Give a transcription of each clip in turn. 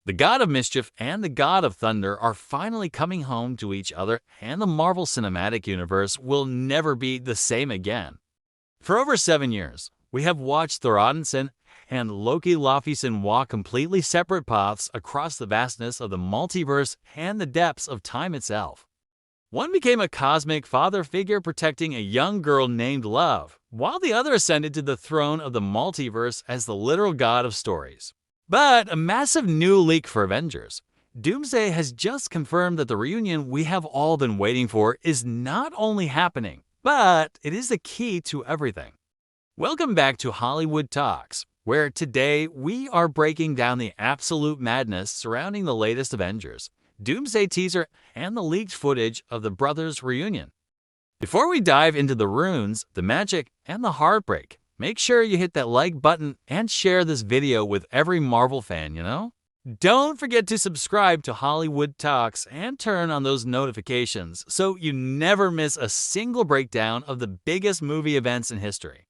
The god of mischief and the god of thunder are finally coming home to each other, and the Marvel Cinematic Universe will never be the same again. For over 7 years, we have watched Thor Odinson and Loki Laufeyson walk completely separate paths across the vastness of the multiverse and the depths of time itself. One became a cosmic father figure protecting a young girl named Love, while the other ascended to the throne of the multiverse as the literal god of stories. But a massive new leak for Avengers. Doomsday has just confirmed that the reunion we have all been waiting for is not only happening, but it is the key to everything. Welcome back to Hollywood Talks, where today we are breaking down the absolute madness surrounding the latest Avengers, Doomsday teaser, and the leaked footage of the brothers' reunion. Before we dive into the runes, the magic, and the heartbreak, make sure you hit that like button and share this video with every Marvel fan, Don't forget to subscribe to Hollywood Talks and turn on those notifications so you never miss a single breakdown of the biggest movie events in history.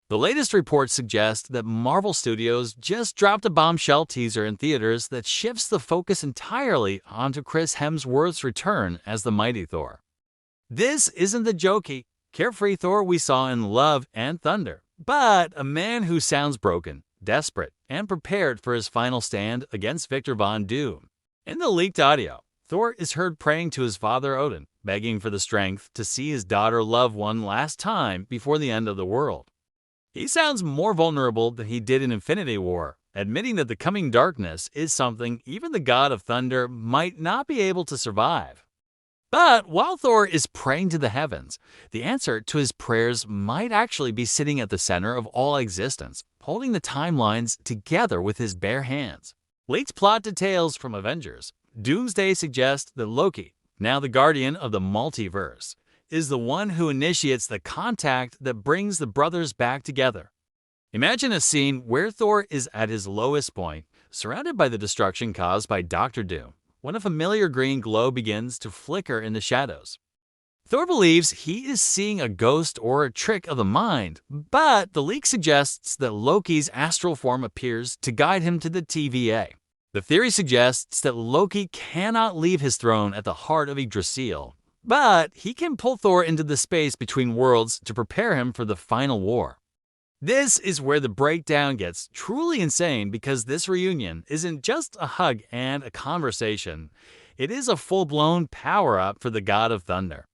The latest reports suggest that Marvel Studios just dropped a bombshell teaser in theaters that shifts the focus entirely onto Chris Hemsworth's return as the mighty Thor. This isn't the jokey, carefree Thor we saw in Love and Thunder, but a man who sounds broken, desperate, and prepared for his final stand against Victor Von Doom. In the leaked audio, Thor is heard praying to his father Odin, begging for the strength to see his daughter Love one last time before the end of the world. He sounds more vulnerable than he did in Infinity War, admitting that the coming darkness is something even the god of thunder might not be able to survive. But while Thor is praying to the heavens, the answer to his prayers might actually be sitting at the center of all existence, holding the timelines together with his bare hands. Leaked plot details from Avengers. Doomsday suggests that Loki, now the guardian of the multiverse, is the one who initiates the contact that brings the brothers back together. Imagine a scene where Thor is at his lowest point, surrounded by the destruction caused by Dr. Doom, when a familiar green glow begins to flicker in the shadows. Thor believes he is seeing a ghost or a trick of the mind, but the leak suggests that Loki's astral form appears to guide him to the TVA. The theory suggests that Loki cannot leave his throne at the heart of Yggdrasil, but he can pull Thor into the space between worlds to prepare him for the final war. This is where the breakdown gets truly insane, because this reunion isn't just a hug and a conversation. It is a full-blown power-up for the god of thunder.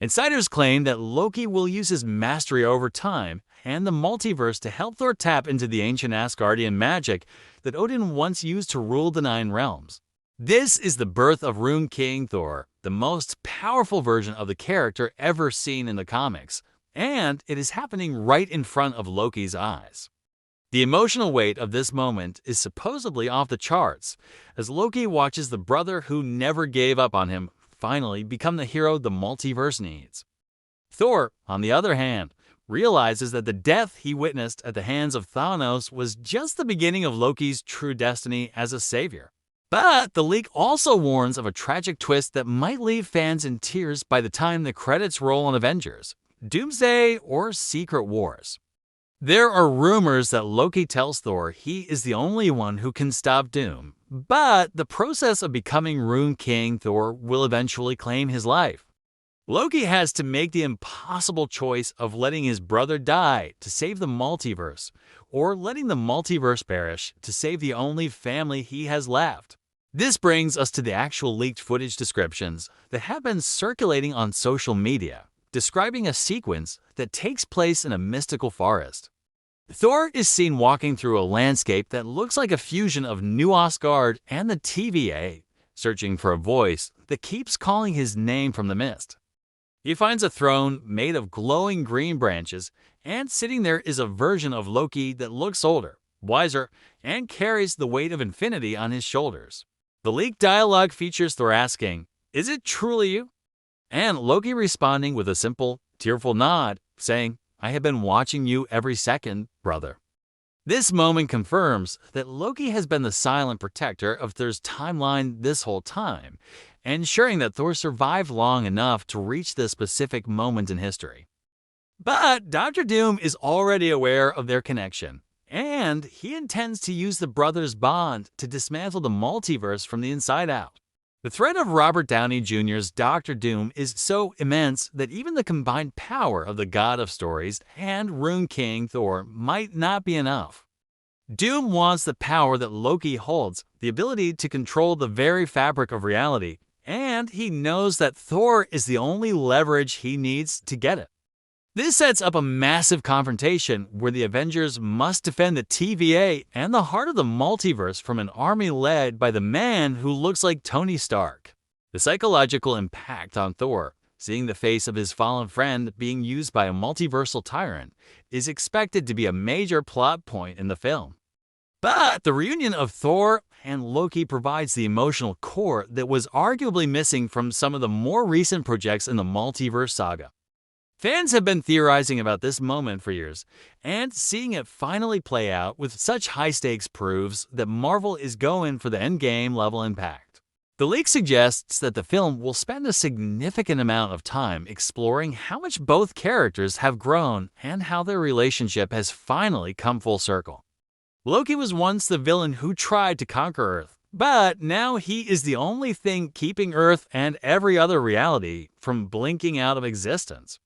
Insiders claim that Loki will use his mastery over time and the multiverse to help Thor tap into the ancient Asgardian magic that Odin once used to rule the Nine Realms. This is the birth of Rune King Thor, the most powerful version of the character ever seen in the comics, and it is happening right in front of Loki's eyes. The emotional weight of this moment is supposedly off the charts, as Loki watches the brother who never gave up on him finally become the hero the multiverse needs. Thor, on the other hand, realizes that the death he witnessed at the hands of Thanos was just the beginning of Loki's true destiny as a savior. But the leak also warns of a tragic twist that might leave fans in tears by the time the credits roll on Avengers, Doomsday, or Secret Wars. There are rumors that Loki tells Thor he is the only one who can stop Doom, but the process of becoming Rune King Thor will eventually claim his life. Loki has to make the impossible choice of letting his brother die to save the multiverse, or letting the multiverse perish to save the only family he has left. This brings us to the actual leaked footage descriptions that have been circulating on social media, describing a sequence that takes place in a mystical forest. Thor is seen walking through a landscape that looks like a fusion of New Asgard and the TVA, searching for a voice that keeps calling his name from the mist. He finds a throne made of glowing green branches, and sitting there is a version of Loki that looks older, wiser, and carries the weight of infinity on his shoulders. The leaked dialogue features Thor asking, "Is it truly you?" and Loki responding with a simple, tearful nod, saying, "I have been watching you every second, brother." This moment confirms that Loki has been the silent protector of Thor's timeline this whole time, ensuring that Thor survived long enough to reach this specific moment in history. But Dr. Doom is already aware of their connection, and he intends to use the brothers' bond to dismantle the multiverse from the inside out. The threat of Robert Downey Jr.'s Doctor Doom is so immense that even the combined power of the God of Stories and Rune King Thor might not be enough. Doom wants the power that Loki holds, the ability to control the very fabric of reality, and he knows that Thor is the only leverage he needs to get it. This sets up a massive confrontation where the Avengers must defend the TVA and the heart of the multiverse from an army led by the man who looks like Tony Stark. The psychological impact on Thor, seeing the face of his fallen friend being used by a multiversal tyrant, is expected to be a major plot point in the film. But the reunion of Thor and Loki provides the emotional core that was arguably missing from some of the more recent projects in the Multiverse Saga. Fans have been theorizing about this moment for years, and seeing it finally play out with such high stakes proves that Marvel is going for the endgame level impact. The leak suggests that the film will spend a significant amount of time exploring how much both characters have grown and how their relationship has finally come full circle. Loki was once the villain who tried to conquer Earth, but now he is the only thing keeping Earth and every other reality from blinking out of existence.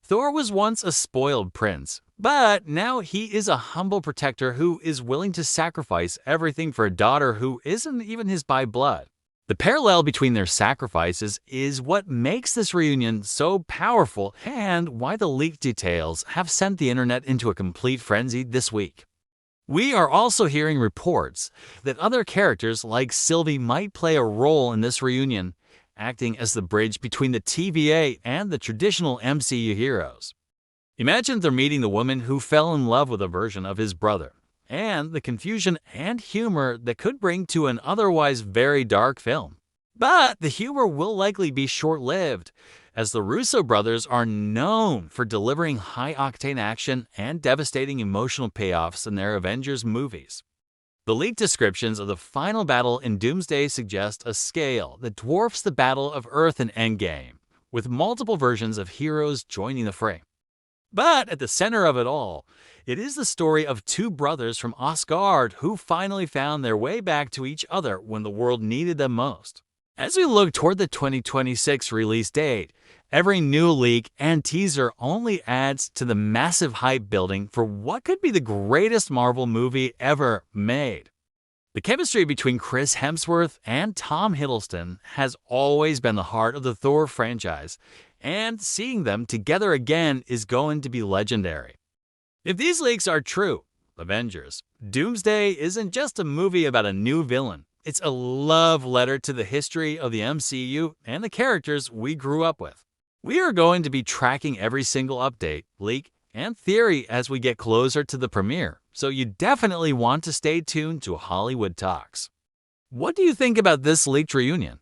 Thor was once a spoiled prince, but now he is a humble protector who is willing to sacrifice everything for a daughter who isn't even his by blood. The parallel between their sacrifices is what makes this reunion so powerful and why the leaked details have sent the internet into a complete frenzy this week. We are also hearing reports that other characters like Sylvie might play a role in this reunion, acting as the bridge between the TVA and the traditional MCU heroes. Imagine they're meeting the woman who fell in love with a version of his brother, and the confusion and humor that could bring to an otherwise very dark film. But the humor will likely be short-lived, as the Russo Brothers are known for delivering high-octane action and devastating emotional payoffs in their Avengers movies. The leaked descriptions of the final battle in Doomsday suggest a scale that dwarfs the Battle of Earth in Endgame, with multiple versions of heroes joining the fray. But at the center of it all, it is the story of two brothers from Asgard who finally found their way back to each other when the world needed them most. As we look toward the 2026 release date, every new leak and teaser only adds to the massive hype building for what could be the greatest Marvel movie ever made. The chemistry between Chris Hemsworth and Tom Hiddleston has always been the heart of the Thor franchise, and seeing them together again is going to be legendary. If these leaks are true, Avengers, Doomsday isn't just a movie about a new villain. It's a love letter to the history of the MCU and the characters we grew up with. We are going to be tracking every single update, leak, and theory as we get closer to the premiere, so you definitely want to stay tuned to Hollywood Talks. What do you think about this leaked reunion?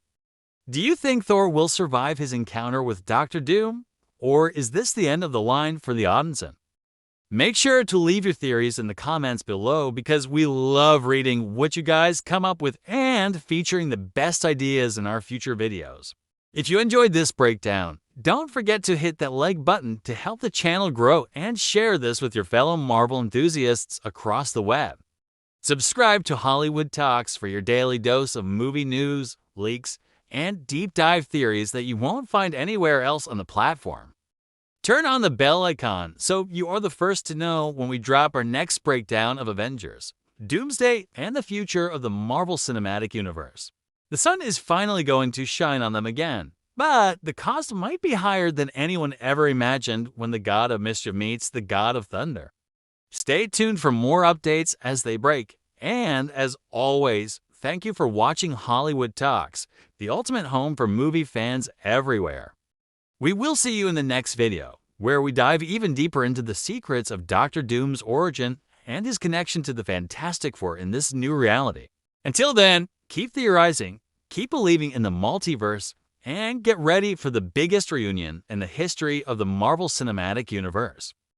Do you think Thor will survive his encounter with Doctor Doom? Or is this the end of the line for the Odinson? Make sure to leave your theories in the comments below because we love reading what you guys come up with and featuring the best ideas in our future videos. If you enjoyed this breakdown, don't forget to hit that like button to help the channel grow and share this with your fellow Marvel enthusiasts across the web. Subscribe to Hollywood Talks for your daily dose of movie news, leaks, and deep dive theories that you won't find anywhere else on the platform. Turn on the bell icon so you are the first to know when we drop our next breakdown of Avengers, Doomsday, and the future of the Marvel Cinematic Universe. The sun is finally going to shine on them again, but the cost might be higher than anyone ever imagined when the God of Mischief meets the God of Thunder. Stay tuned for more updates as they break, and as always, thank you for watching Hollywood Talks, the ultimate home for movie fans everywhere. We will see you in the next video, where we dive even deeper into the secrets of Doctor Doom's origin and his connection to the Fantastic Four in this new reality. Until then, keep theorizing, keep believing in the multiverse, and get ready for the biggest reunion in the history of the Marvel Cinematic Universe.